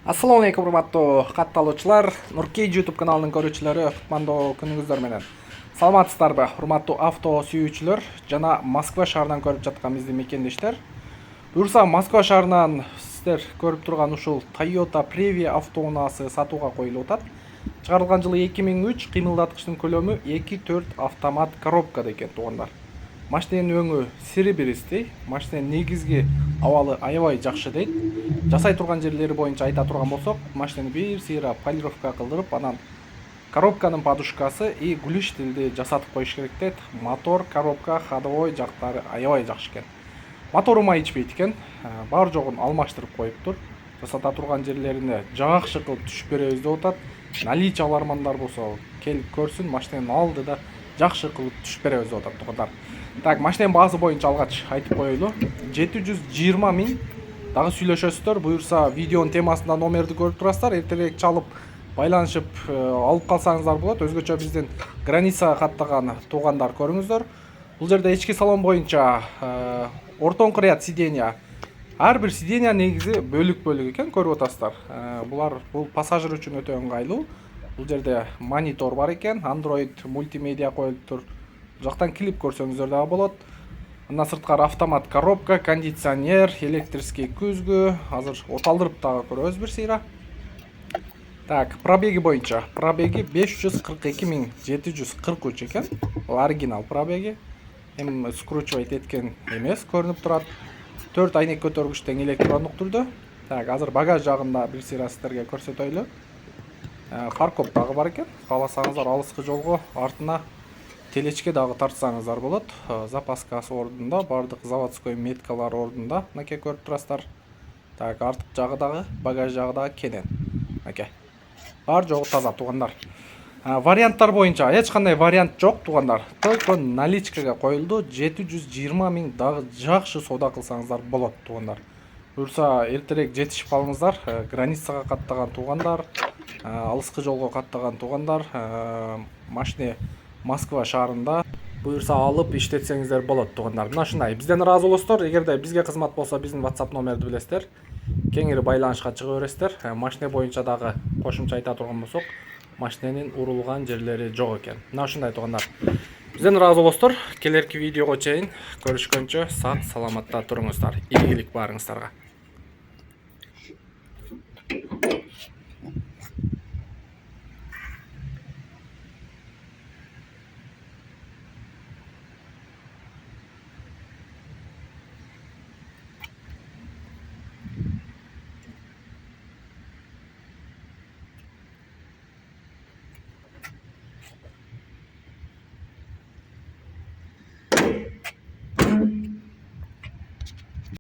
Assalamu alaikum урматтуу катталуучулар, Нуркей YouTube каналынын көрүүчүлөрү, кутмандуу күнүңүздөр менен. Саламатсыздарбы, урматтуу авто сүйүүчүлөр жана Москва шаарынан көрүп жаткан биздин мекендештер. Буюрса Москва шаарынан сиздер көрүп турган ушул Toyota Previa автоунаасы сатууга коюлуп атат. Чыгарылган жылы 2003, кыймылдаткычтын көлөмү 2.4 автомат коробкада экен туугандар. Машиненин өңү сирибиристи, машиненин негизги абалы аябай жакшы дейт. Жасай турган жерлери боюнча айта турган болсок, машинени бир сыйра полировка кылдырып, анан коробканын подушкасы и глушителди жасатып коюш керек дейт. Мотор, коробка, ходовой жактары аябай жакшы экен. Мотору май ичпейт экен, бар жогун алмаштырып коюптур. Жасата турган жерлерине жакшы кылып түшүп беребиз деп атат. Наличие алармандар болсо келип көрсүн, машиненин алдыда жакшы кылып түшүп беребиз деп атат туугандар. Так, машиненин баасы боюнча алгач айтып коелу. 720 000 дагы сүйлөшөсүздөр. Буюрса видеонун темасында номерди көрүп турасыздар. Эртерээк чалып байланышып алып калсаңыздар болот. Өзгөчө биздин границага каттаган туугандар көрүңүздөр. Бул жерде ички салон боюнча ортоңку ряд сиденья. Ар бир сиденья негизи бөлүк экен, көрүп атасыздар. Бул пассажир үчүн өтө ыңгайлуу. Бул жерде монитор бар экен, Android мультимедиа коюлуптур. Жактан клип көрсөңүздөр дагы болот. Андан сырткары автомат коробка, кондиционер, электрический күзгү. Азыр оталдырып дагы көрөбүз бир сыйра. Так, пробеги боюнча. Пробеги 542 743 экен. Бул оригинал пробеги. Эми скручивать эткен эмес, көрүнүп турат. 4 айнек көтөргүчтөн электрондук түрдө. Так, азыр багаж жагында бир сыйра сиздерге көрсөтөйлү. Фаркоп дагы бар экен. Кааласаңыздар алыскы жолго артына телечке дагы тартсаңыздар болот. Запаскасы ордунда, бардык заводской меткалар ордунда. Мынакей көрүп турасыздар. Так, артык жагы дагы, багаж жагы дагы кенен. Мынакей. Бар жогу таза туугандар. Варианттар боюнча эч кандай вариант жок туугандар. Только наличкага коюлду. 720 000 дагы жакшы соода кылсаңыздар болот туугандар. Буюрса эртерээк жетишип алыңыздар. Границага каттаган туугандар, алыскы жолго каттаган туугандар, машина Москва шаарында буюрса алып иштетсеңиздер болот туугандар. Мына ушундай. Бизден ыраазы болосуздар. Эгерде бизге кызмат болсо, биздин WhatsApp номерди билесиздер. Кеңири байланышка чыга бересиздер. Машина боюнча дагы кошумча айта турган болсок, машиненин урулган жерлери жок экен. Мына ушундай туугандар. Бизден ыраазы болосуздар. Келерки видеого чейин көрүшкөнчө сак саламатта туруңуздар. Ийгилик барыңыздарга.